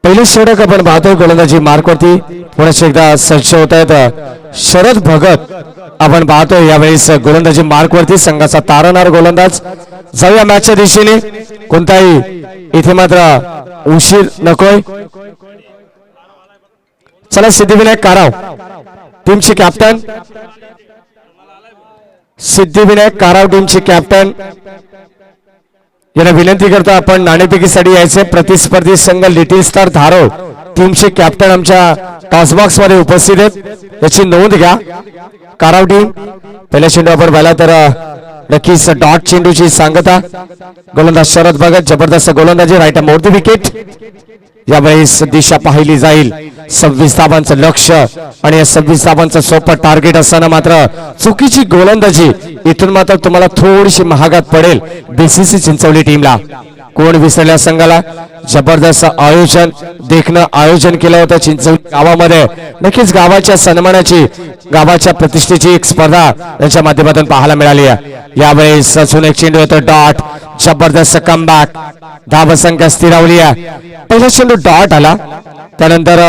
पहिले षटक आपण पाहतोय गोलंदाजी मार्कवरती पुन्हा एकदा सज्ज होत आहेत शरद भगत. आपण पाहतोय यावेळेस गोलंदाजी मार्कवरती संघाचा तारणारा गोलंदाज. जाऊया मॅचच्या दिशेने, कोणताही इथे मात्र उशीर नकोय. चला सिद्धिविनायक काराव टीमचे कॅप्टन, सिद्धिविनायक काराव टीमचे कॅप्टन यांना विनंती करतो आपण नाणेफेकीसाठी यायचे. प्रतिस्पर्धी संघ लिटिल स्टार धारोळ टीमचे कॅप्टन आमच्या टॉसबॉक्स मध्ये उपस्थित आहेत, याची नोंद घ्या. काराव टीम पहिल्या चेंडू आपण पाहिला तर नक्कीच डॉट चेंडूची सांगता. गोलंदाज शरद भगत जबरदस्त गोलंदाजी, राईट मोर द विकेट. यावेळेस दिशा पाहिली जाईल. 26 धावांचं लक्ष आणि 26 धावांचं सोपं टार्गेट असताना मात्र चुकीची गोलंदाजी इथून मात्र तुम्हाला थोडीशी महागात पडेल बीसीसी चिंचवली टीमला. कोण विसरल्या संघाला जबरदस्त आयोजन देखणं आयोजन केलं होतं चिंचवली गावामध्ये. नक्कीच गावाच्या सन्मानाची गावाच्या प्रतिष्ठेची एक स्पर्धा त्यांच्या माध्यमातून पाहायला मिळाली आहे. यावेळेस अजून एक चेंडू होतो डॉट, जबरदस्त कमबॅक, धावसंख्या स्थिरावली आहे. पहिला चेंडू डॉट आला, त्यानंतर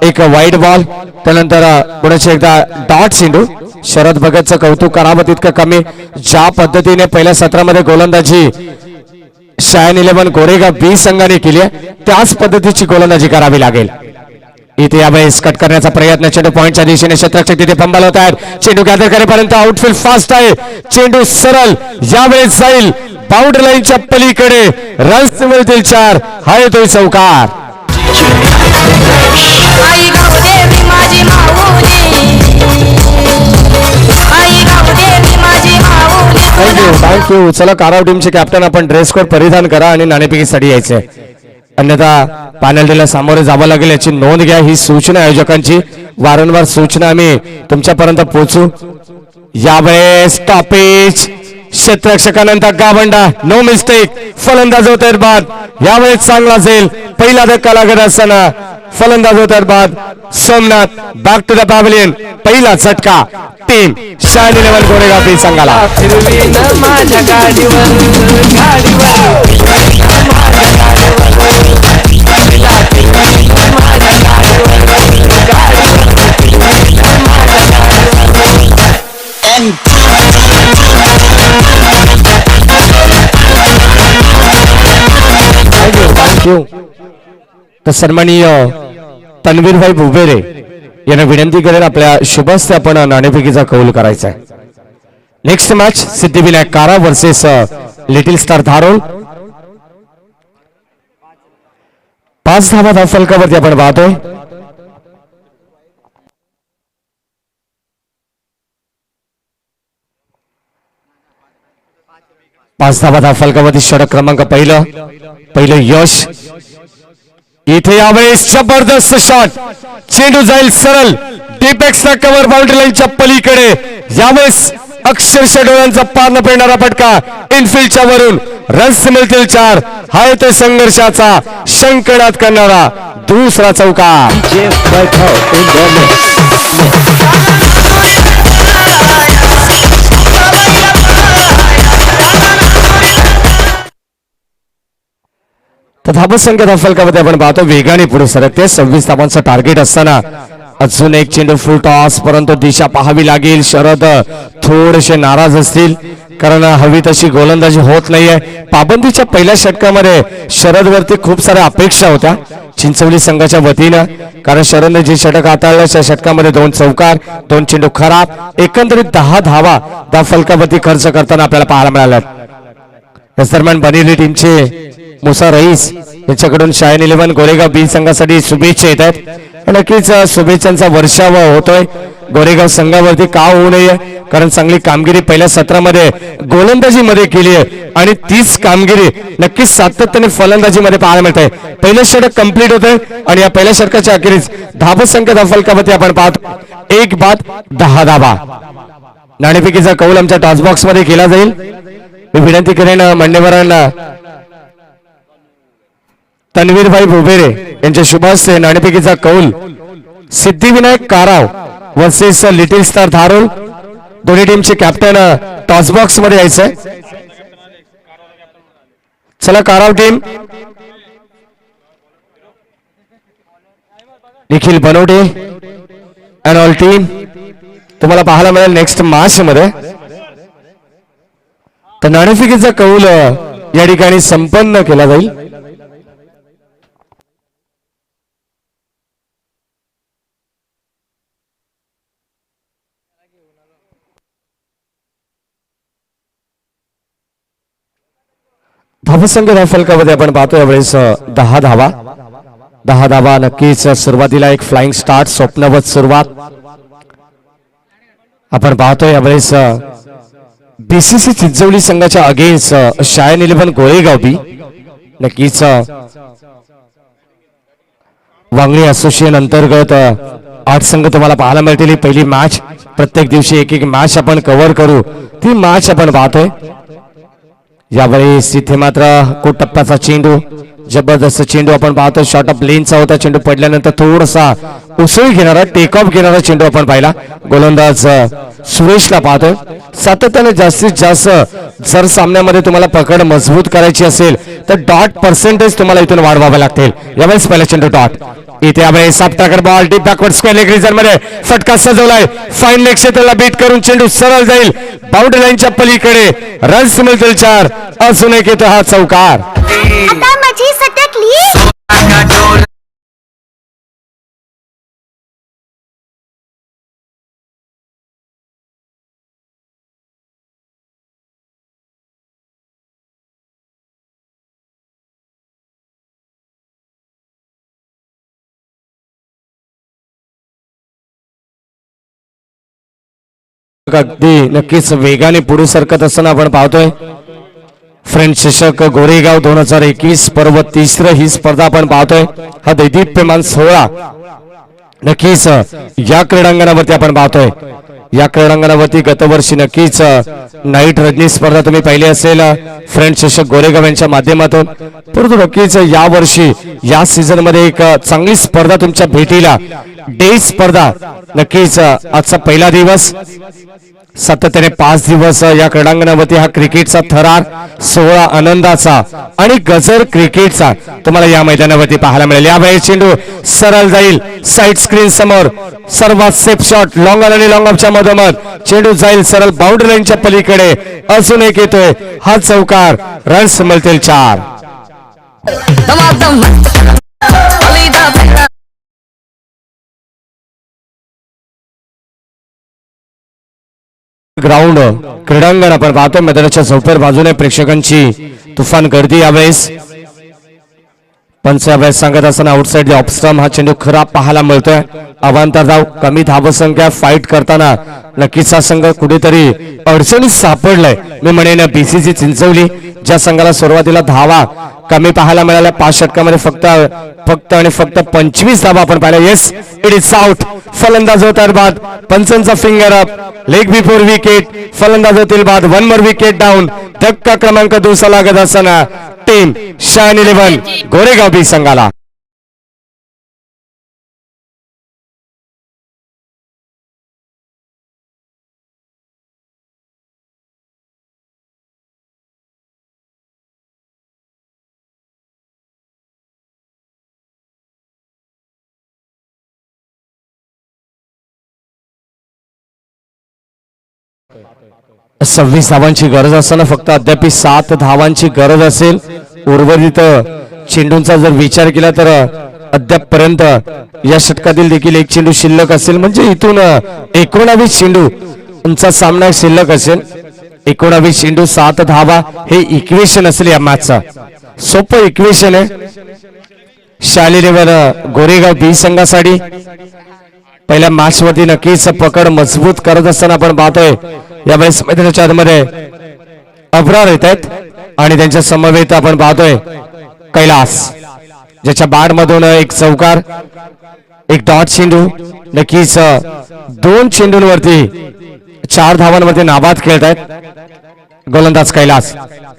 एक वाईट बॉल, त्यानंतर पुढे एकदा डॉट चेंडू. शरद भगतचं कौतुक करावं तितकं कमी. ज्या पद्धतीने पहिल्या सत्रामध्ये गोलंदाजी शायन 11 गोरेगाव बी संघाने केली आहे त्याच पद्धतीची गोलंदाजी करावी लागेल. इथे यावेळेस कट करण्याचा प्रयत्न, चेंडू पॉइंटच्या दिशेने क्षेत्ररक्षक तिथे पंबाल होत आहेत. चेंडू गॅदर करेपर्यंत आउटफील्ड फास्ट आहे. चेंडू सरळ यावेळेस जाईल बाउंड्री लाईनच्या पलीकडे. रन्स मिळतील 4. हा येतोय चौकार. आई गावदेवी माझी माऊली, आई गावदेवी माझी माऊली. थँक्यू. चला काराव टीमचे कॅप्टन आपण ड्रेस कोड परिधान करा आणि नाणेफेकीसाठी यायचे, अन्यथा पॅनल्टीला सामोरे जावं लागेल याची नोंद घ्या. ही सूचना आयोजकांची, वारंवार सूचना आम्ही तुमच्यापर्यंत पोहोचू. यावेळेस स्टॉपेज, क्षेत्ररक्षकानंतर गावंडा, नो मिस्टेक. फलंदाज होत आहेत बाद. यावेळेस चांगला जाईल. पहिला धक्का लागत असताना फलंदाज होत आहेत बाद. Somnath back to the pavilion. पहिला झटका टीम शायन 11 गोरेगाव बी संघाला. माझ्या गाडीवर थँक्यू. तर सन्माननीय तन्वीरभाई बुबेरे यांना विनंती करेल आपल्या शुभस्ते आपण नाणेफेकीचा कौल करायचा आहे. नेक्स्ट मॅच सिद्धिविनायक कारा वर्सेस लिटिल स्टार धारोळ. 5 धावा धावफलकावरती आपण पाहतोय. पाच धावा धावफलकावरती षटक क्रमांक पहिलं यश. इथे यावेळेस जबरदस्त शॉट, चेंडू जाईल सरळ डीपेक्सचा कव्हर बाउंड्री लाईनच्या पलीकडे. यावेळेस अक्षरशः डोळ्यांचा पार न पेडणारा फटका इनफिल्डच्या वरून. रन्स मिळतील 4. हा येतोय संघर्षाचा शंकनाद करणारा दुसरा चौकार. तर धावसंख्या फलकामध्ये आपण पाहतो वेगाने पुढे सरकते. 26 धावांचं टार्गेट असताना अजून एक चेंडू फुल टॉस, परंतु दिशा पाहावी लागेल. शरद थोडेसे नाराज असतील कारण हवी तशी गोलंदाजी होत नाहीये. पाबंदीच्या पहिल्या षटकामध्ये शरद वरती खूप साऱ्या अपेक्षा होत्या चिंचवली संघाच्या वतीनं, कारण शरदने जे षटक हाताळलं त्या षटकामध्ये 2 चौकार 2 चेंडू खराब, एकंदरीत 10 धावा त्या फलकावरती खर्च करताना आपल्याला पाहायला मिळाल्या. याच दरम्यान बनेली टीमचे मुसा रईस यांच्याकडून शायन 11 गोरेगाव बी संघासाठी शुभेच्छा येत आहेत. नक्कीच शुभेच्छांचा वर्षाव होतोय गोरेगाव संघावरती. का होऊ नये, कारण चांगली कामगिरी पहिल्या सत्रामध्ये गोलंदाजीमध्ये केली आहे आणि तीच कामगिरी नक्कीच सातत्याने फलंदाजीमध्ये पाहायला मिळते. पहिलं षटक कंप्लीट होतंय आणि या पहिल्या षटकाच्या अखेरीस धावसंख्या फलकावरती आपण पाहतो 1 बाद 10 धावा. नाणेफेकीचा कौल आमच्या टॉस बॉक्स मध्ये केला जाईल. मी विनंती करेन मान्यवरांना तन्वीरभाई भोबेरे यांच्या शुभ हस्ते नाणेफेकीचा कौल सिद्धिविनायक काराव वर्सेस लिटिल स्टार धारोल, दोन्ही टीमचे कॅप्टन टॉस बॉक्स मध्ये यायचंय. चला काराव team, Nikhil Banawade and all team तुम्हाला पाहायला मिळेल नेक्स्ट मॅच मध्ये. तर नाणेफेकीचा कौल या ठिकाणी संपन्न केला जाईल. धावसंख्या फलकामध्ये आपण पाहतो यावेळेस 10 धावा. 10 धावा नक्कीच सुरुवातीला एक फ्लाइंग स्टार्ट, स्वप्नवत सुरुवात आपण पाहतो यावेळेस बीसीसी चिंचवली संघाच्या अगेन्स्ट शायन 11 गोरेगाव बी. नक्कीच वांगणी असोसिएशन अंतर्गत 8 संघ तुम्हाला पाहायला मिळतील. ही पहिली मॅच, प्रत्येक दिवशी एक एक मॅच आपण कव्हर करू, ती मॅच आपण पाहतोय. यावेळेस इथे मात्र कोट टप्प्याचा चेंडू, जबरदस्त चेंडू आपण पाहतो. शॉर्ट ऑफ लेनचा होता चेंडू, पडल्यानंतर थोडासा उसळी घेणारा टेक ऑफ घेणारा चेंडू आपण पाहिला. गोलंदाज सुरेशला पाहतोय. सातत्याने जास्तीत जास्त जर सामन्यामध्ये तुम्हाला पकड मजबूत करायची असेल तर डॉट पर्सेंटेज तुम्हाला इथून वाढवावे लागतील. यावेळेस पहिला चेंडू डॉट, इथे यावेळेस सापटाकर ball deep backward square leg region मध्ये फटका सजवलाय. फाईन लेग क्षेत्राला बीट करून चेंडू सरळ जाईल बाउंड्री लाईनच्या पलीकडे. रन्स मिळतील 4. अजून एक येतो हा चौकार. आता माझी सटकली. अगदी नक्कीच वेगाने पुढे सरकत असताना आपण पाहतोय फ्रेंच चषक गोरेगाव 2021 पर्व 3 ही स्पर्धा आपण पाहतोय. हा दैदिप्यमान सोहळा नक्कीच या क्रीडांगणावरती आपण पाहतोय. या क्रीडांगणावरती गतवर्षी नक्कीच नाईट रजनी स्पर्धा तुम्ही पाहिली असेल फ्रेंच चषक गोरेगाव यांच्या माध्यमातून, परंतु नक्कीच या वर्षी या सीझन मध्ये एक चांगली स्पर्धा तुमच्या भेटीला, डे स्पर्धा. नक्कीच आजचा पहिला दिवस, सातत्याने 5 दिवस या क्रीडांगणावरती हा क्रिकेटचा थरार सोहळा आनंदाचा आणि गजर क्रिकेटचा तुम्हाला या मैदानावरती पाहायला मिळेल. यावेळेस चेंडू सरळ जाईल साईड स्क्रीन समोर, सर्वात सेफ शॉट लॉंग ऑन आणि लॉंग ऑफच्या मधोमध चेंडू जाईल सरळ बाउंड्री लाईनच्या पलीकडे. अजून एक येतोय हा चौकार. रन्स मिळतील 4. ग्राउंड क्रीडांगण आपण पाहतोय. मैदानाच्या चौथ्या बाजूने प्रेक्षकांची तुफान गर्दी. यावेळेस पंच यावेळेस सांगत असताना आउटसाइड द ऑफस्टम हा चेंडू खराब पाहायला मिळतोय. अवांतर धाव, कमी धावसंख्या फाईट करताना नक्कीच हा संघ कुठेतरी अडचणीत सापडलाय. मी म्हणेन बीसीसी चिंचवली ज्या संघाला सुरुवातीला धावा कमी पाहायला मिळाल्या 5 षटकामध्ये फक्त आणि फक्त 25 धावा आपण पाहिल्या. Yes, it is out. फलंदाज होतात बाद, पंचांचा finger up, leg before wicket. फलंदाज होतील बाद, 1 मोर विकेट डाऊन. धक्का क्रमांक 2 लागत असताना टीम शायन 11 गोरेगाव बी संघाला 26 धावांची गरज असताना फक्त अद्याप 7 धावांची गरज असेल. उर्वरित चेंडूंचा जर विचार केला तर अद्यापपर्यंत या षटकातील देखील एक चेंडू शिल्लक असेल. म्हणजे इथून 19 चेंडूंचा सामना शिल्लक असेल. 19 चेंडू 7 धावा हे इक्वेशन असेल या मॅचचं. सोपं इक्वेशन आहे. शालेय लेवल गोरेगाव बी संघासाठी पहिल्या मॅच वरती नक्कीच पकड मजबूत करत असताना आपण पाहतोय यावेळेस मैदानाच्या आतमध्ये अब्रार येत आहेत आणि त्यांच्या समवेत आपण पाहतोय कैलास, ज्याच्या बॅट मधून एक चौकार, एक डॉट चेंडू. नक्कीच 2 चेंडूंवरती 4 धावांवरती नाबाद खेळत आहेत. गोलंदाज कैलास,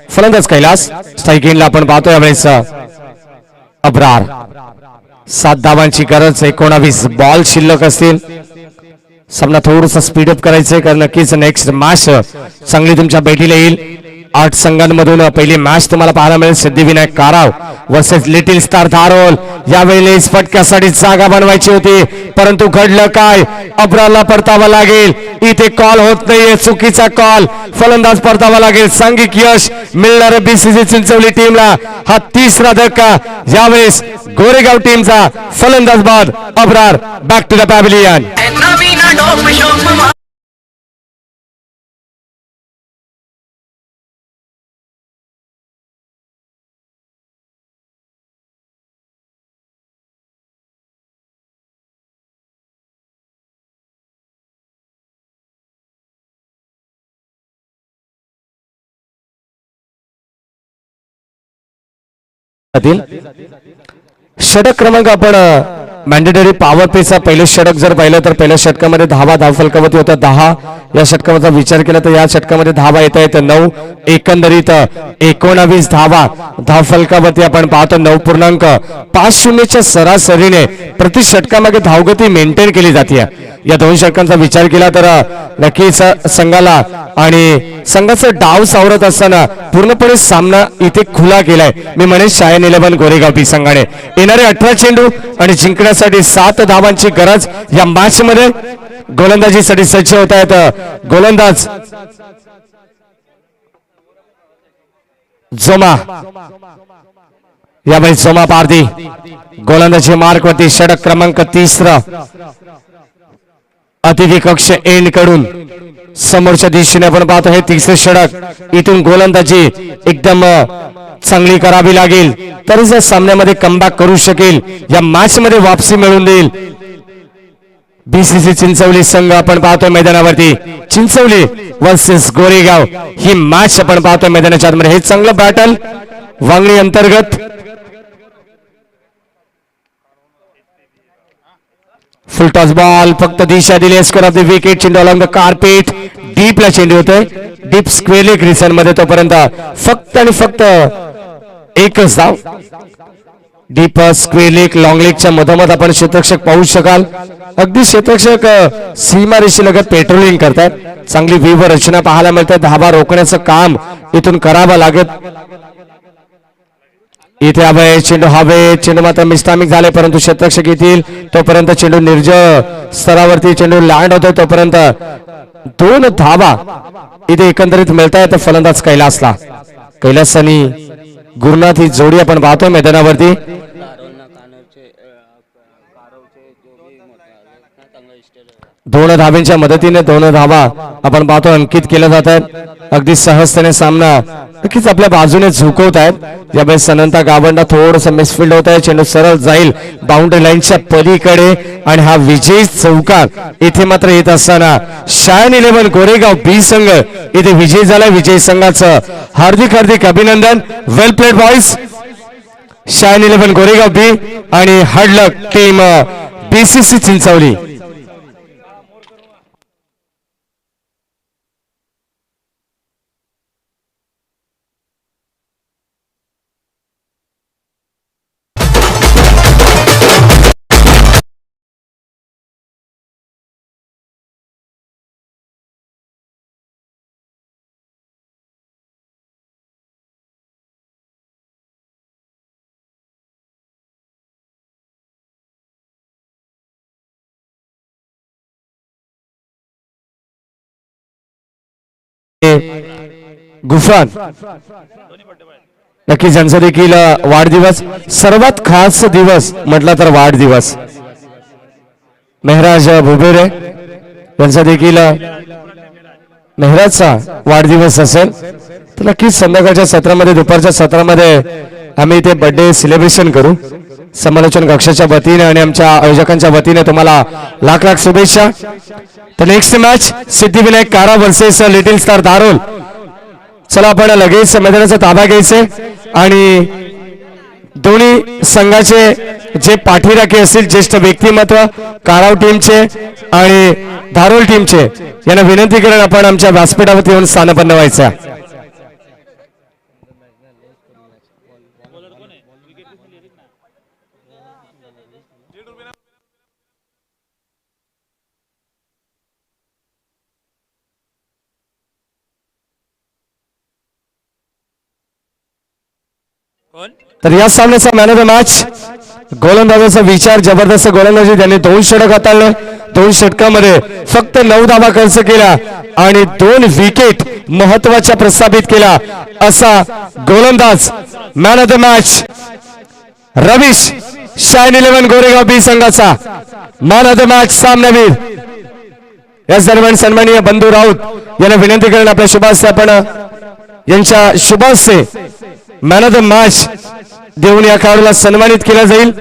फलंदाज कैलास. स्ट्राईक एंडला आपण पाहतोय यावेळेस अब्रार. 7 धावांची गरज, 19 बॉल शिल्लक असतील. सामना थोडासा स्पीडअप करायचंय कारण नक्कीच नेक्स्ट मॅच चांगली तुमच्या भेटीला येईल. 8 संघांमधून पहिली मॅच तुम्हाला पाहायला मिळेल. सिद्धिविनायक काराव वर्सेस लिटिल स्टार धारोल. यावेळेस फटक्यासाठी जागा बनवायची होती परंतु घडलं काय, अब्रारला परतावा लागेल. इथे कॉल होत नाहीये, चुकीचा कॉल. फलंदाज परतावा लागेल. सांघिक यश मिळणार बीसीसी चिंचवली टीमला. हा 3रा धक्का यावेळेस गोरेगाव टीमचा. फलंदाज बाद Abrar. Back to the pavilion. षटक क्रमांक आपण मॅन्डेटरी पॉवर प्लेचा पहिलं षटक जर पाहिलं तर पहिल्या षटकामध्ये धावा धावफलकावरती होत्या 10. या षटकाचा विचार केला तर या षटकामध्ये धावा येत आहेत 9. एकंदरीत 19 धावा धावफलकावरती आपण पाहतो. 9.50च्या सरासरीने प्रति षटकामागे धावगती मेंटेन केली जाते. या 2 षटकांचा विचार केला तर नक्कीच संघाला आणि संघाचं डाव सावरत असताना पूर्णपणे सामना इथे खुला केलाय. मी म्हणेन शायन 11 गोरेगाव बी संघाने. येणारे 18 चेंडू आणि जिंकण्यासाठी 7 धावांची गरज या मॅच मध्ये. गोलंदाजीसाठी सज्ज होत आहेत गोलंदाज जोमा. यावेळी जोमा पारधी गोलंदाजी मार्क वरती. षटक क्रमांक 3 अतिथी कक्ष एंड कडून समोरच्या दिशेने आपण पाहतो हे 3रे षटक. इथून गोलंदाजी एकदम चांगली करावी लागेल तरच या सामन्यामध्ये कमबॅक करू शकेल. या मॅच मध्ये वापसी मिळवून देईल बीसीसी चिंचवली संघ. आपण पाहतोय मैदानावरती चिंचवली वर्सेस गोरेगाव ही मॅच आपण पाहतोय मैदानाच्या आतमध्ये. हे चांगलं बॅटल वांगणी अंतर्गत. फुल टॉस बॉल फक्त दिशा दिली. Score of the wicket. चेंडू अलॉंग द कार्पेट. डीपला चेंडू होतोय. डीप स्क्वेअर लेग रिसन मध्ये. तोपर्यंत फक्त आणि फक्त एकच धाव. डीप स्क्वेअर लेग लॉंग लेगच्या मधोमध आपण क्षेत्ररक्षक पाहू शकाल. अगदी क्षेत्ररक्षक सीमारेषेलगत पेट्रोलिंग करतात. चांगली व्यूह रचना पाहायला मिळते. धावा रोखण्याचं काम इथून करावं लागत. इथे हवे चेंडू हवे. चेंडू मात्र मिस्टामिक झाले परंतु क्षेत्ररक्षक येतील तोपर्यंत चेंडू निर्जळ स्तरावरती चेंडू लँड होतोय. तोपर्यंत 2 धावा इथे एकंदरीत मिळत आहेत फलंदाज कैलासला. कैलास आणि गुरुनाथ ही जोडी आपण पाहतोय मैदानावरती. 2 धावांच्या मदतीने 2 धावा आपण पाहतो अंकित केल्या जात आहेत. अगदी सहजतेने सामना नक्कीच आपल्या बाजूने झुकवत आहेत. यावेळेस अनंता गावंडा थोडस मिसफिल्ड होत आहे. चेंडू सरळ जाईल बाउंड्री लाईनच्या पलीकडे आणि हा विजयी चौकार इथे मात्र येत असताना शायन 11 गोरेगाव बी संघ इथे विजयी झालाय. विजयी संघाचं हार्दिक हार्दिक अभिनंदन. वेल प्लेड बॉयज. शायन 11 गोरेगाव बी आणि हार्ड लक टीम बीसीसी चिंचवली. गुफरान नक्की ज्यांचा देखील वाढदिवस सर्वात खास दिवस म्हटला तर वाढदिवस मेहराज भुबेरे यांचा देखील मेहराजचा वाढदिवस असेल तर नक्कीच संध्याकाळच्या सत्रामध्ये दुपारच्या सत्रामध्ये आम्ही ते बर्थडे सेलिब्रेशन करू. समालोचन कक्षाच्या वतीने आणि आमच्या आयोजकांच्या वतीने तुम्हाला लाख लाख शुभेच्छा. तर नेक्स्ट मॅच सिद्धिविनायक कारा वर्सेस लिटिल स्टार धारोल. चला आपण लगेच मैदानाचा ताबा घ्यायचे आणि दोन्ही संघाचे जे पाठीराखे असतील ज्येष्ठ व्यक्तिमत्व काराव टीमचे आणि धारोल टीमचे यांना विनंती करून आपण आमच्या व्यासपीठावरती येऊन स्थानपन्न व्हायचं. तर या सामन्याचा मॅन ऑफ द मॅच गोलंदाजाचा विचार जबरदस्त गोलंदाजी त्यांनी 2 षटक हाताळले. 2 षटकामध्ये फक्त 9 धावा खर्च केला आणि 2 विकेट महत्वाच्या प्रस्थापित केला असा गोलंदाज man of the match Ravish Shain 11 Goregaon B संघाचा मॅन ऑफ द मॅच सामनावीर. याच दरम्यान सन्माननीय बंधू राऊत यांना विनंती करून आपल्या शुभास्ते आपण यांच्या शुभास्ते मॅन ऑफ द मॅच देऊन या खेळाडूला सन्मानित केला जाईल.